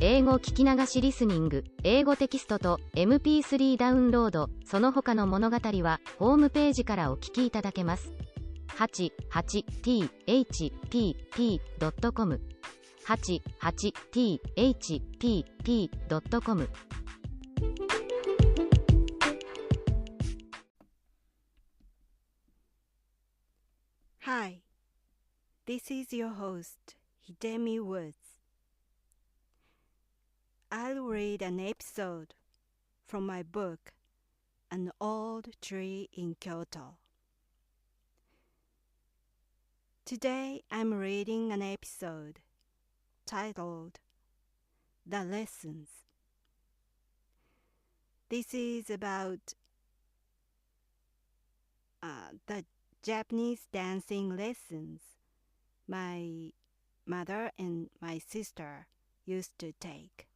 英語聞き流しリスニング、英語テキストと MP3 ダウンロード、その他の物語はホームページからお聞きいただけます。88thpp.com 88thpp.com Hi, this is your host, Hidemi Woods. I'll read an episode from my book, An Old Tree in Kyoto. Today I'm reading an episode titled The Lessons. This is about the Japanese dancing lessons my mother and my sister used to take.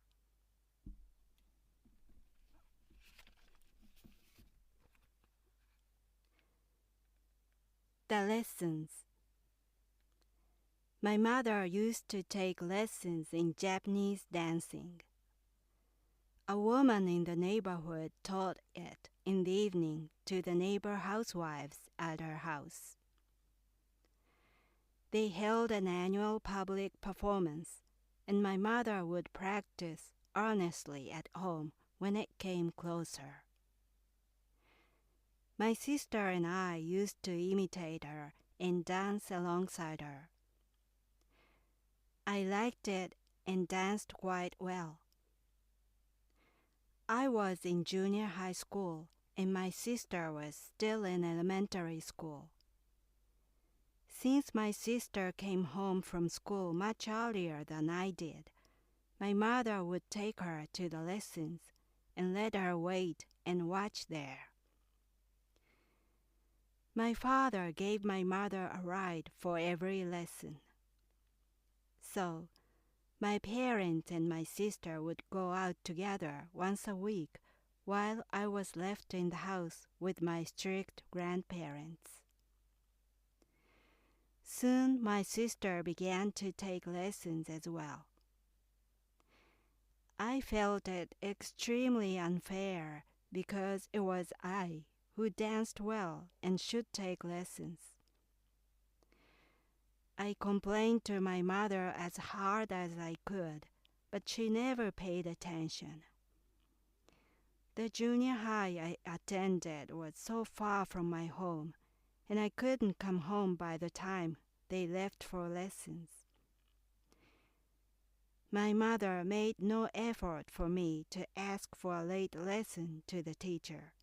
The lessons. My mother used to take lessons in Japanese dancing. A woman in the neighborhood taught it in the evening to the neighbor housewives at her house. They held an annual public performance, and my mother would practice earnestly at home when it came closer. My sister and I used to imitate her and dance alongside her. I liked it and danced quite well. I was in junior high school, and my sister was still in elementary school. Since my sister came home from school much earlier than I did, my mother would take her to the lessons and let her wait and watch there. My father gave my mother a ride for every lesson. So, my parents and my sister would go out together once a week while I was left in the house with my strict grandparents. Soon my sister began to take lessons as well. I felt it extremely unfair because it was I who danced well and should take lessons. I complained to my mother as hard as I could, but she never paid attention. The junior high I attended was so far from my home, and I couldn't come home by the time they left for lessons. My mother made no effort for me to ask for a late lesson to the teacher.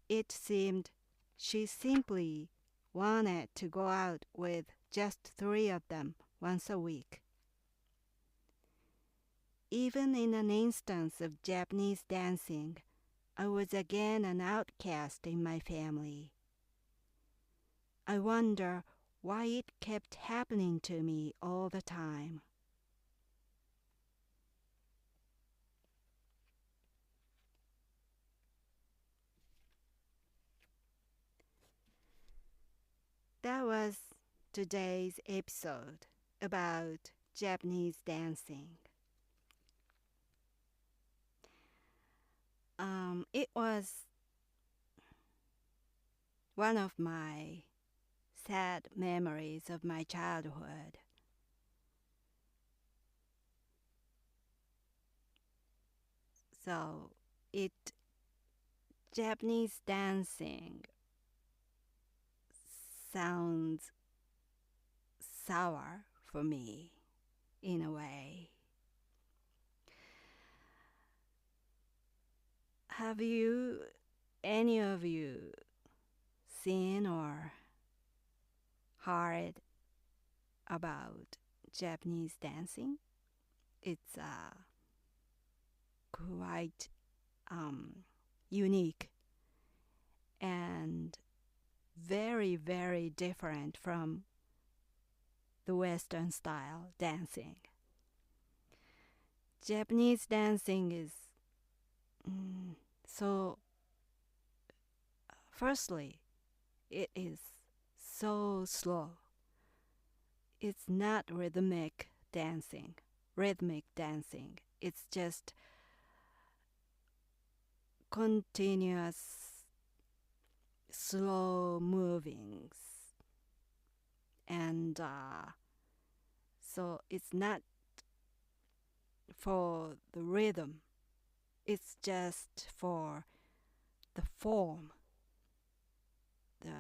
It seemed she simply wanted to go out with just 3 of them once a week. Even in an instance of Japanese dancing, I was again an outcast in my family. I wonder why it kept happening to me all the time. That was today's episode about Japanese dancing. It was one of my sad memories of my childhood. So Japanese dancing sounds sour for me in a way. Have any of you, seen or heard about Japanese dancing? It's quite unique and very, very different from the Western style dancing. Japanese dancing is firstly, it is so slow. It's not rhythmic dancing, rhythmic dancing. It's just continuous slow movings. And so it's not for the rhythm. It's just for the form, the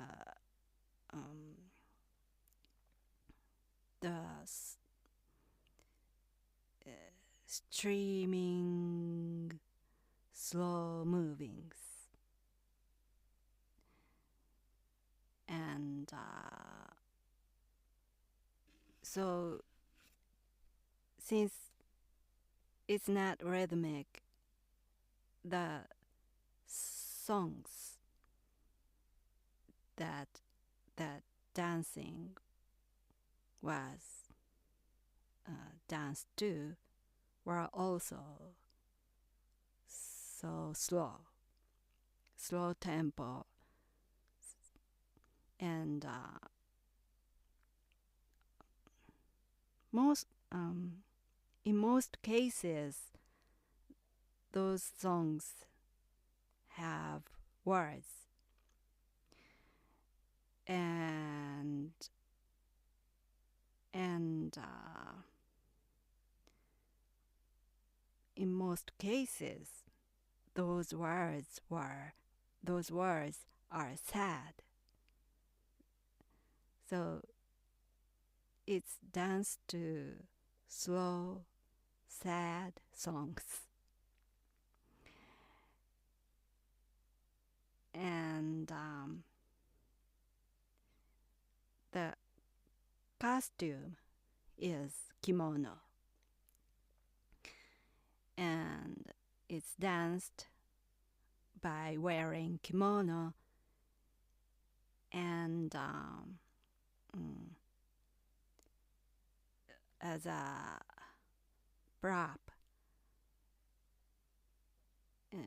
streaming slow movings. And so since it's not rhythmic, the songs that dancing was danced to were also so slow tempo, and in most cases those songs have words, and in most cases those words are sad. So it's danced to slow, sad songs. And the costume is kimono. And it's danced by wearing kimono and as a prop,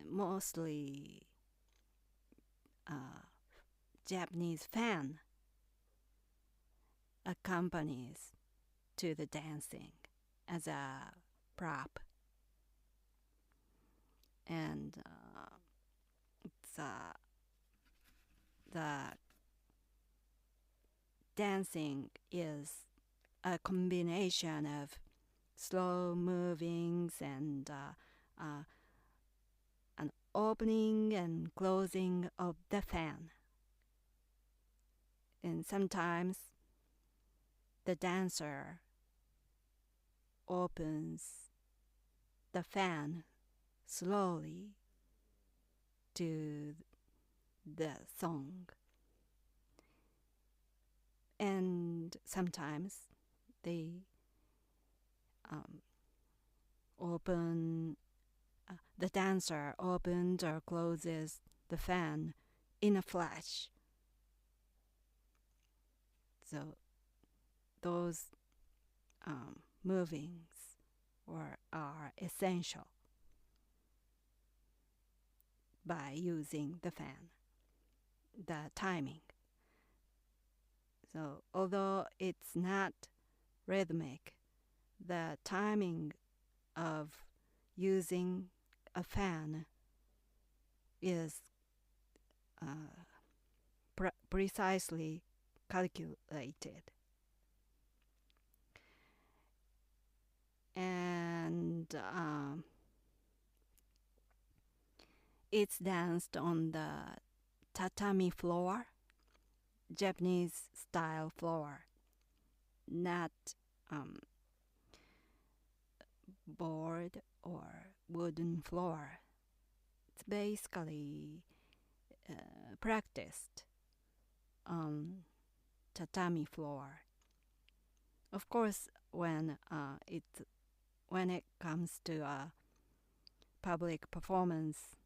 mostly Japanese fan accompanies to the dancing as a prop. And the dancing is a combination of slow movings and an opening and closing of the fan. And sometimes the dancer opens the fan slowly to the song. And sometimes they the dancer opens or closes the fan in a flash. So those movings are essential by using the fan, the timing. So although it's not rhythmic, the timing of using a fan is precisely calculated. And it's danced on the tatami floor, Japanese style floor, not board or wooden floor. It's basically practiced on tatami floor. Of course, when it comes to a public performance,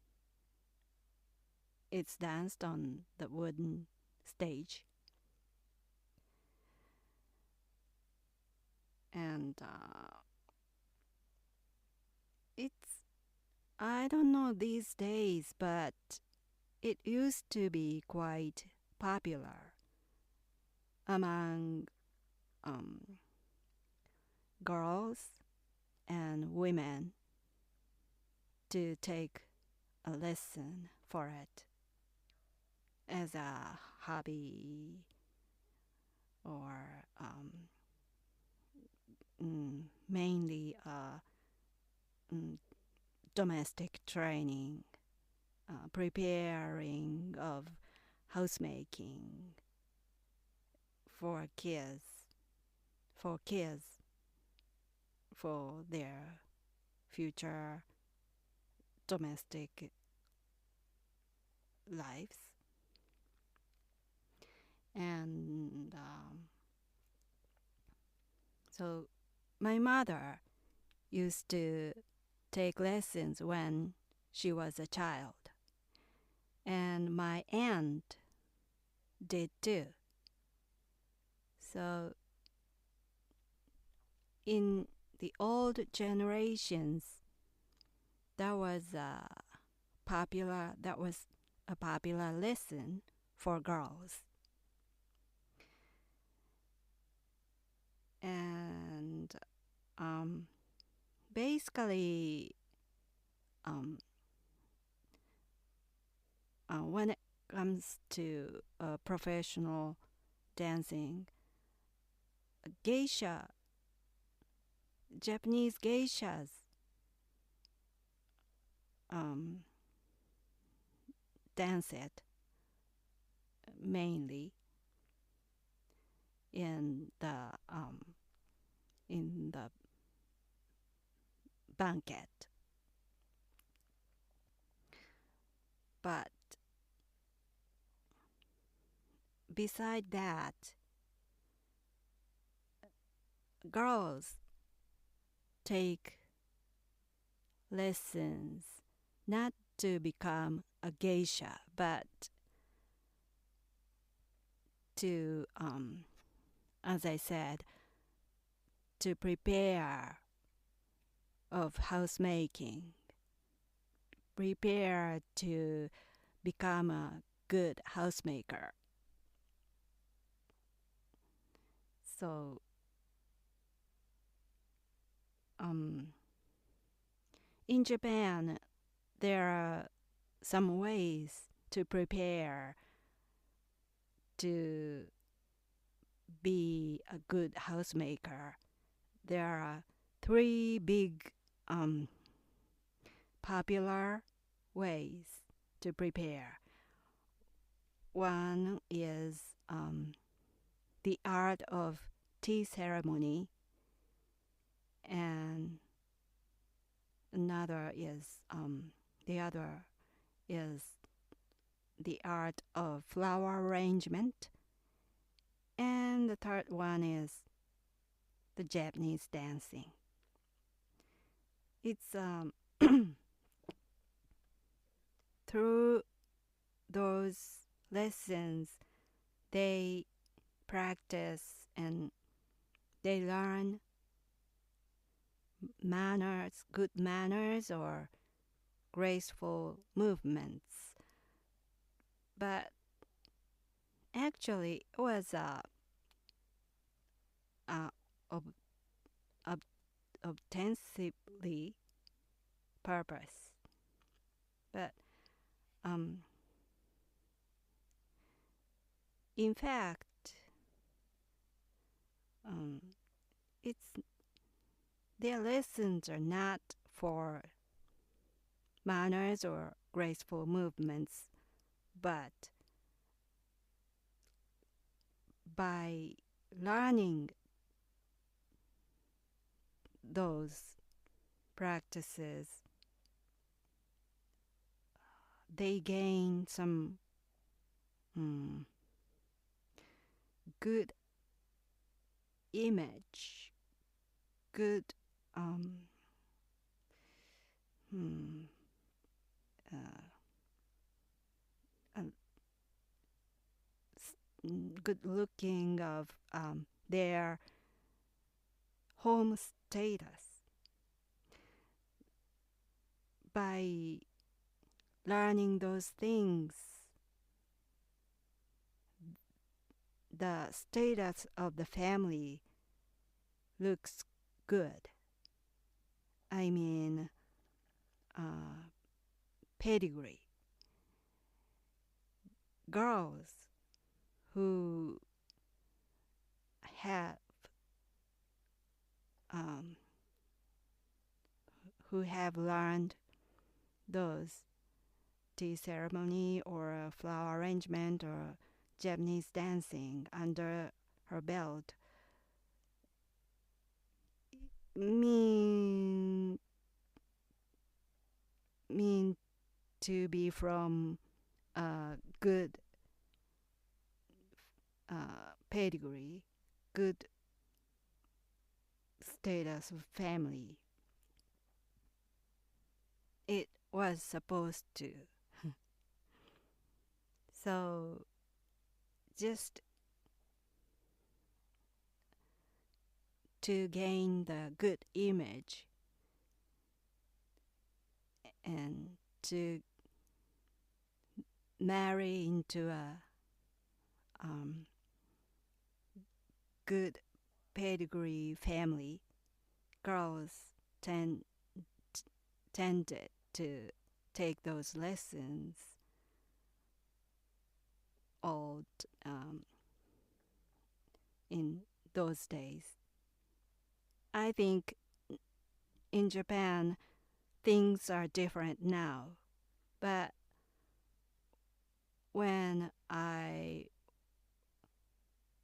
it's danced on the wooden stage. And it's, I don't know these days, but it used to be quite popular among girls and women to take a lesson for it as a hobby or mainly domestic training, preparing of housemaking for kids, for their future domestic lives. And so my mother used to take lessons when she was a child, and my aunt did too. So in the old generations, that was a popular lesson for girls. And basically, when it comes to professional dancing, Japanese geishas dance it mainly in the banquet. But beside that, girls take lessons not to become a geisha, but to, as I said, to prepare of housemaking, prepare to become a good housemaker. So, in Japan, there are some ways to prepare to be a good housemaker. There are 3 big popular ways to prepare. One is the art of tea ceremony, and the other is the art of flower arrangement, and the third one is the Japanese dancing. It's through those lessons they practice and they learn manners, good manners or graceful movements. But actually it was ostensibly purpose. But in fact, their lessons are not for manners or graceful movements, but by learning those practices, they gain some good image, good good looking of their home status. By learning those things, the status of the family looks good. I mean pedigree. Girls who have learned those tea ceremony or flower arrangement or Japanese dancing under her belt mean to be from a good pedigree, good status of family. It was supposed to. So just to gain the good image and to marry into a good pedigree family, girls tended to take those lessons all in those days. I think in Japan things are different now, but when I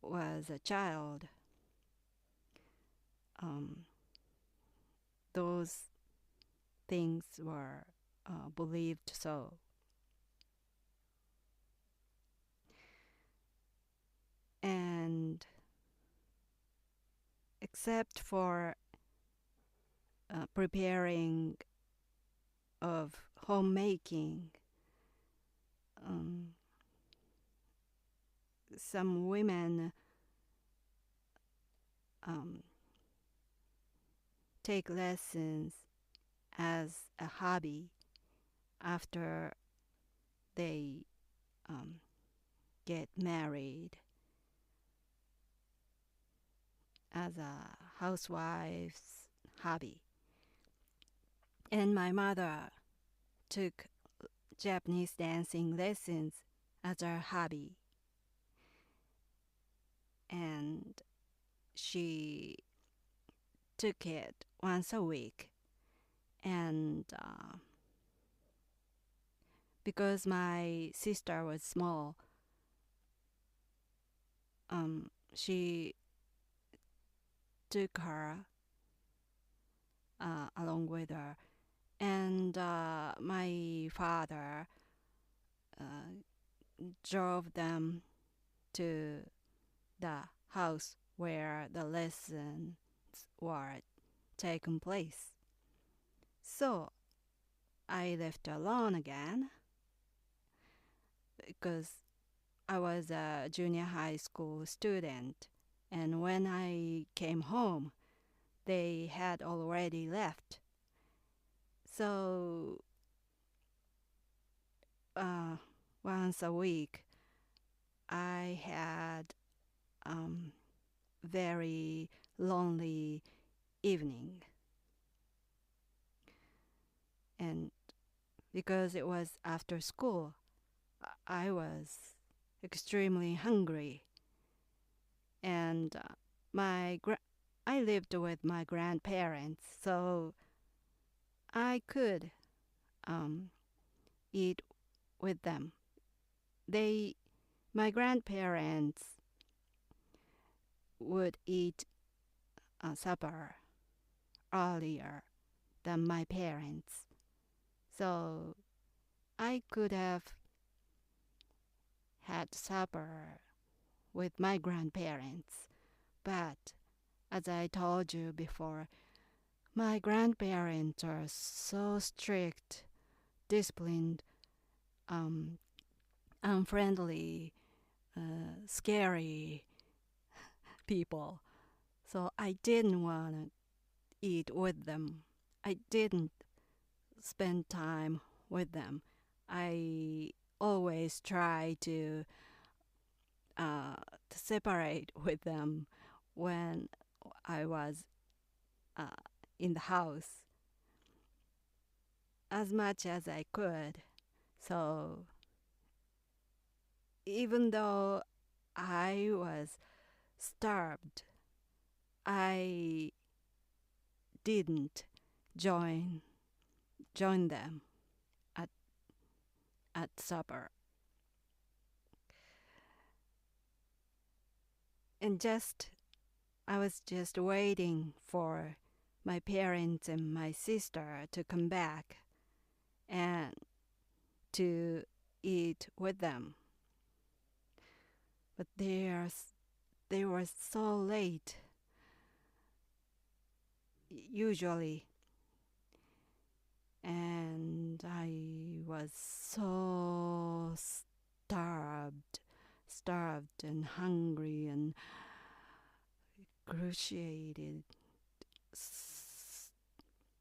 was a child, those things were believed so. And except for preparing of homemaking, some women take lessons as a hobby after they get married as a housewife's hobby. And my mother took Japanese dancing lessons as her hobby. And she took it once a week. And because my sister was small, she took her along with her. And my father drove them to the house where the lessons were taking place. So I left alone again because I was a junior high school student, and when I came home, they had already left. So once a week, I had very lonely evening. And because it was after school, I was extremely hungry. And I lived with my grandparents, so I could eat with them. My grandparents would eat supper earlier than my parents. So I could have had supper with my grandparents. But as I told you before, my grandparents are so strict, disciplined, unfriendly, scary people. So I didn't want to eat with them. I didn't spend time with them. I always try to separate with them when I was in the house. as much as I could. So even though I was starved, I didn't join them at supper. And I was just waiting for my parents and my sister to come back and to eat with them. But they were so late, usually, and I was so starved and hungry and excruciated.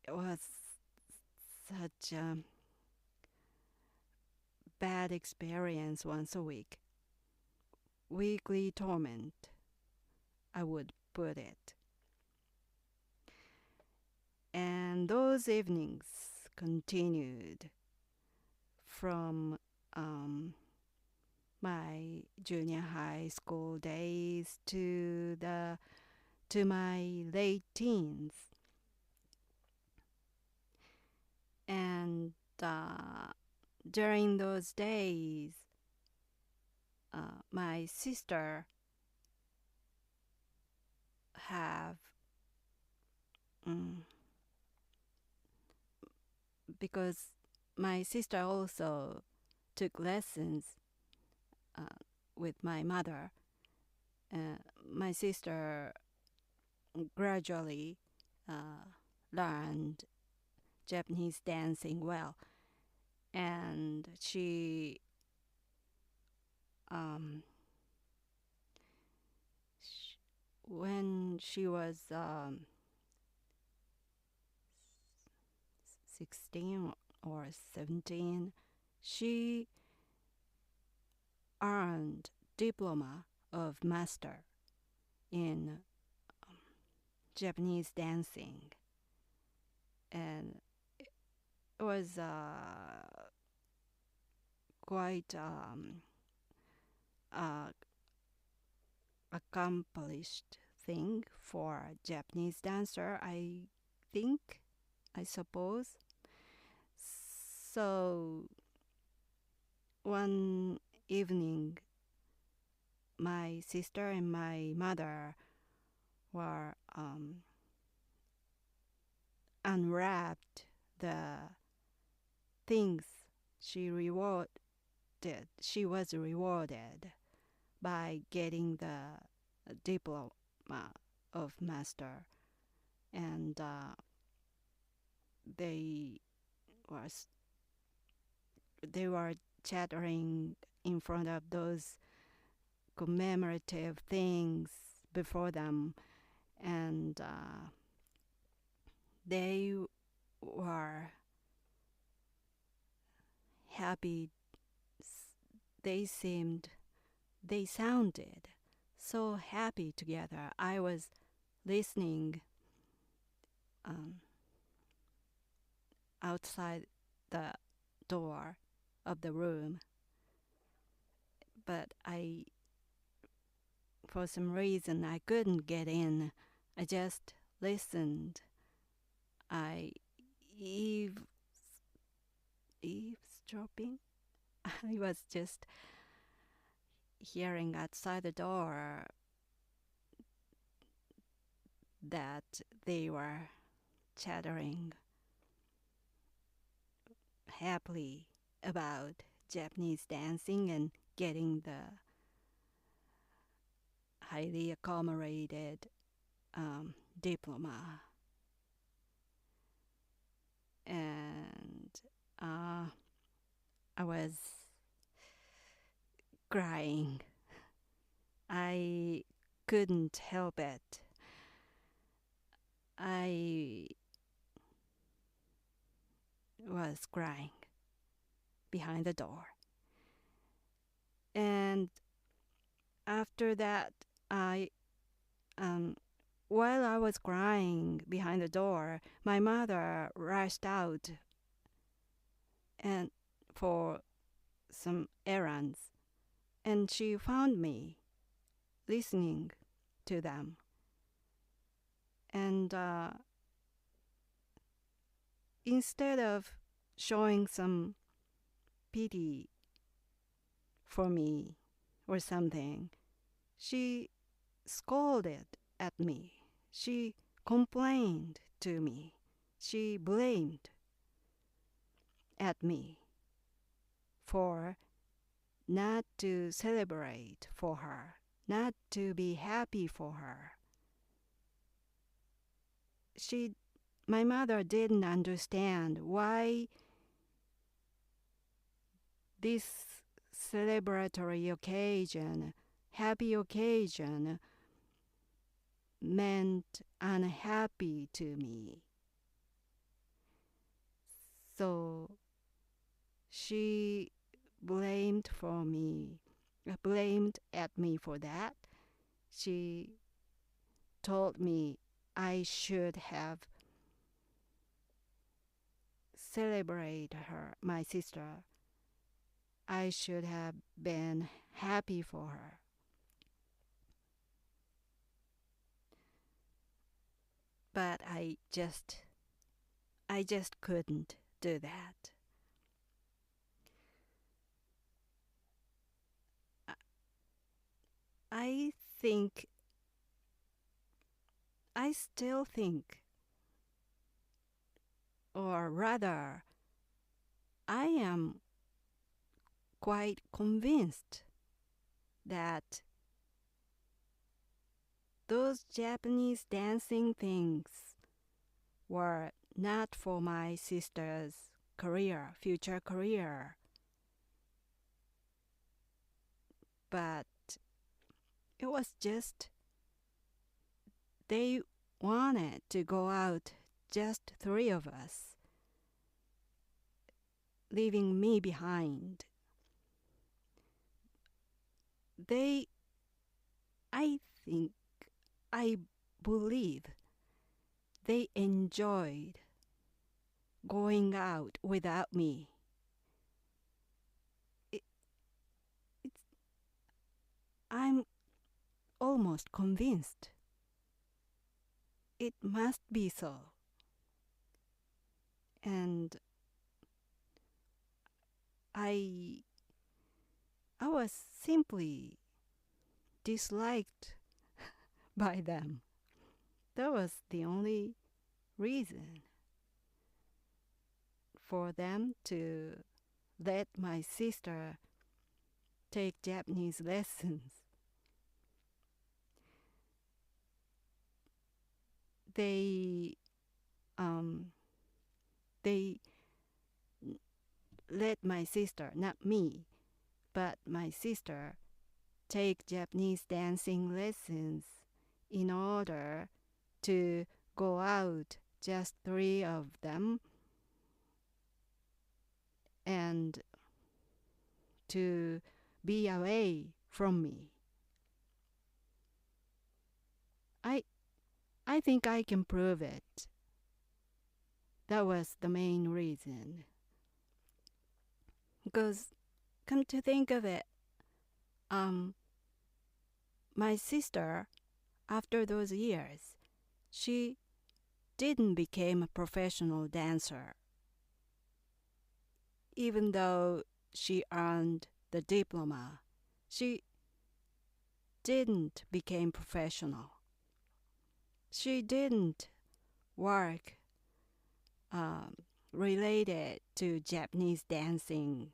It was such a bad experience once a week. Weekly torment, I would put it. And those evenings continued from my junior high school days to my late teens. And during those days, my sister because my sister also took lessons with my mother. My sister gradually learned Japanese dancing well, and when she was 16 or 17, she earned diploma of master in Japanese dancing, and it was quite accomplished thing for a Japanese dancer, I suppose. So one evening, my sister and my mother were unwrapped the things she was rewarded by getting the diploma of master, and they were chattering in front of those commemorative things before them, and they were happy. They sounded so happy together. I was listening outside the door of the room, but for some reason, I couldn't get in. I just listened. I eavesdropping. I was just hearing outside the door that they were chattering happily about Japanese dancing and getting the highly accommodated diploma. And I was crying. I couldn't help it. I was crying behind the door. And after that, while I was crying behind the door, my mother rushed out and for some errands, and she found me listening to them. And instead of showing some pity for me or something, she scolded at me. She complained to me. She blamed at me for not to celebrate for her, not to be happy for her. My mother didn't understand why this celebratory occasion, happy occasion, meant unhappy to me. So she blamed at me for that. She told me I should have celebrated my sister. I should have been happy for her. But I just couldn't do that. I still think, or rather, I am quite convinced that those Japanese dancing things were not for my sister's future career. But it was just they wanted to go out, just three of us, leaving me behind. I believe they enjoyed going out without me. I'm almost convinced it must be so. And I was simply disliked by them. That was the only reason for them to let my sister take Japanese lessons. They let my sister, not me, but my sister, take Japanese dancing lessons in order to go out, just three of them, and to be away from me. I think I can prove it. That was the main reason. Because, come to think of it, my sister, after those years, she didn't become a professional dancer. Even though she earned the diploma, she didn't become professional. She didn't work related to Japanese dancing.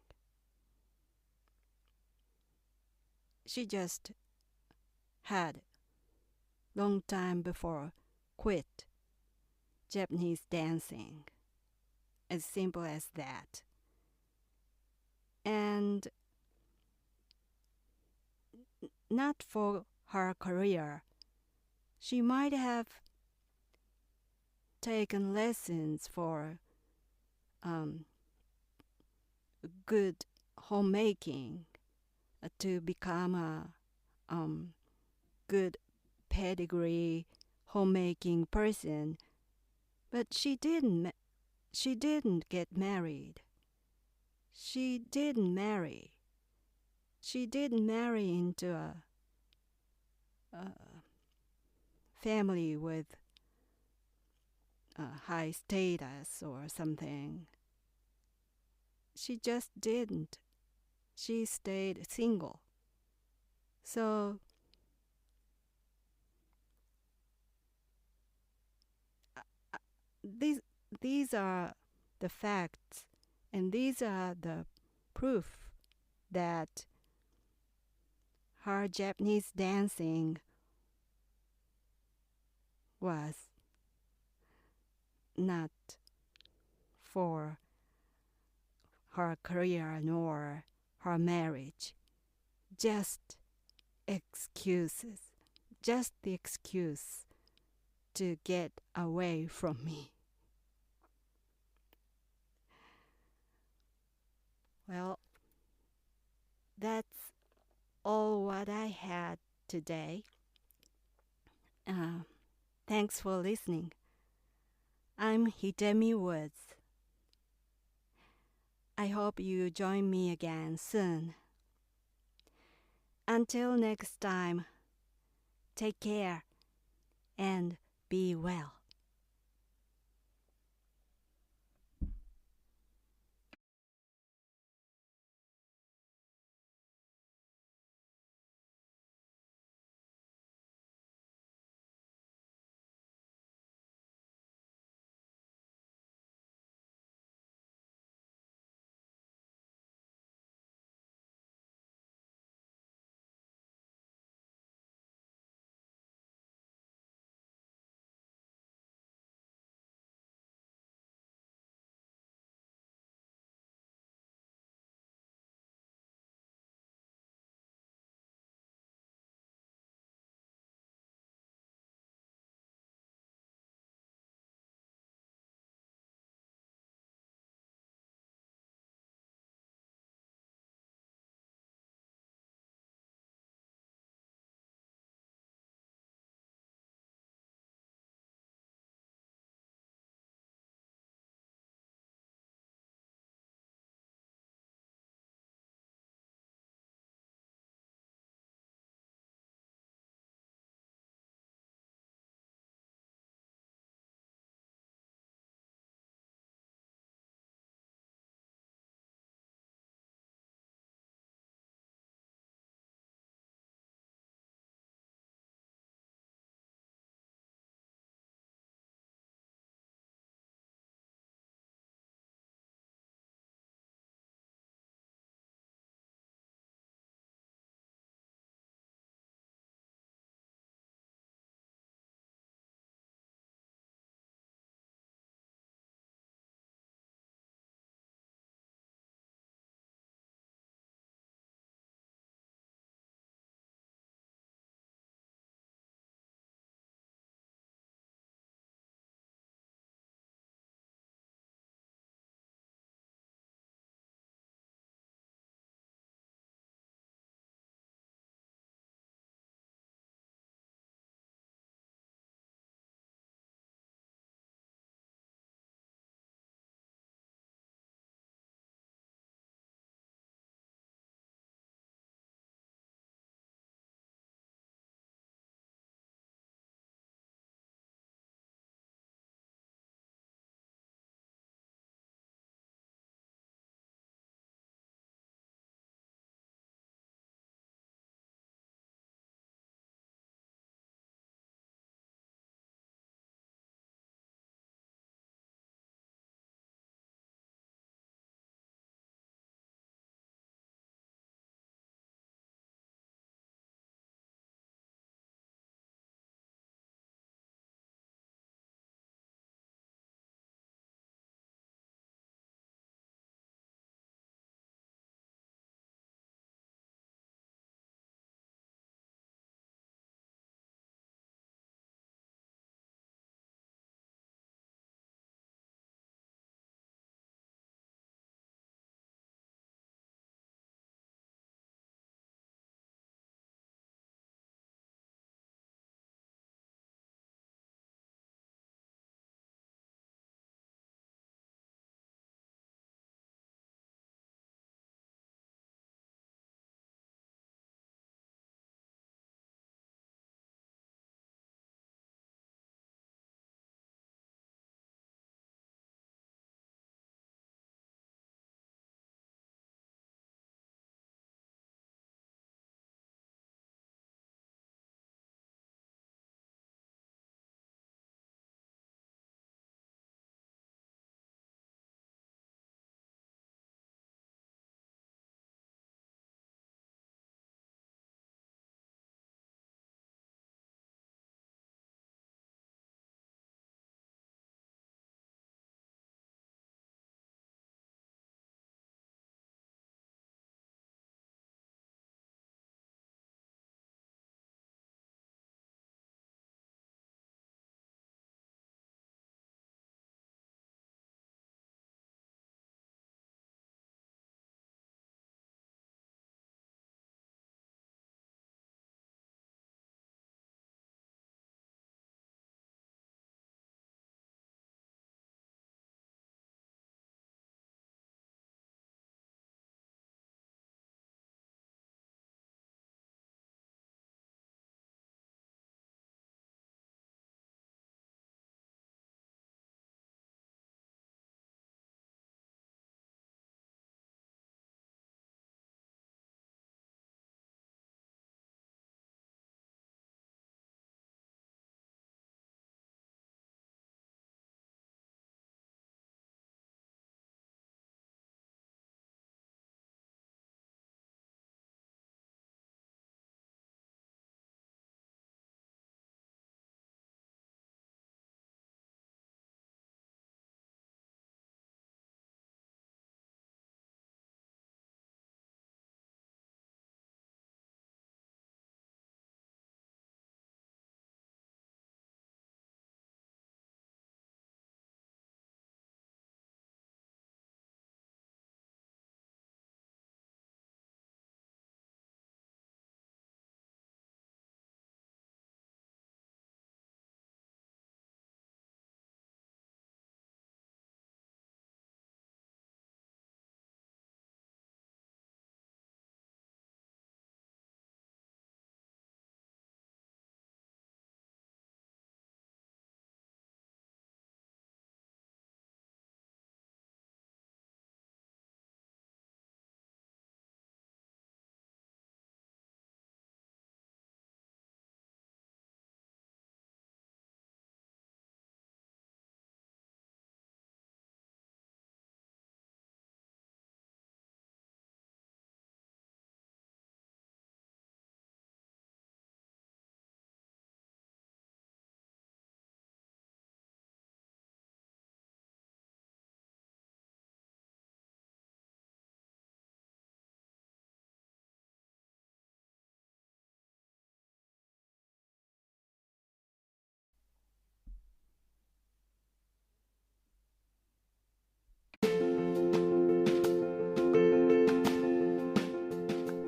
She just had, long time before, quit Japanese dancing. As simple as that. And not for her career. She might have taken lessons for good homemaking to become a good pedigree homemaking person, but she didn't get married. She didn't marry. She didn't marry into a family with a high status or something. She just didn't. She stayed single. So these are the facts, and these are the proof that her Japanese dancing was not for her career nor her marriage. Just excuses. Just the excuse to get away from me. Well, that's all what I had today. Thanks for listening. I'm Hidemi Woods. I hope you join me again soon. Until next time, take care and be well.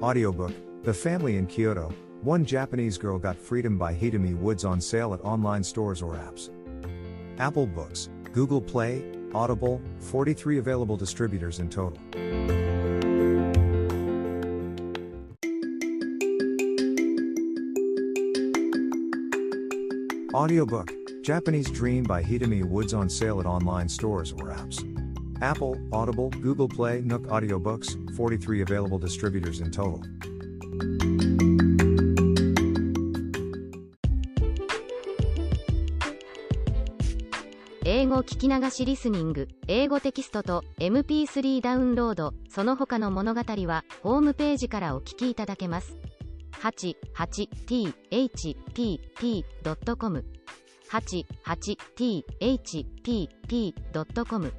Audiobook, The Family in Kyoto, One Japanese Girl Got Freedom by Hidemi Woods on sale at online stores or apps. Apple Books, Google Play, Audible, 43 available distributors in total. Audiobook, Japanese Dream by Hidemi Woods on sale at online stores or apps. Apple, Audible, Google Play, Nook Audiobooks, 43 available distributors in total. 英語聞き流しリスニング、英語テキストと MP3 ダウンロード、その他の物語はホームページからお聞きいただけます。88thpp.com 88thpp.com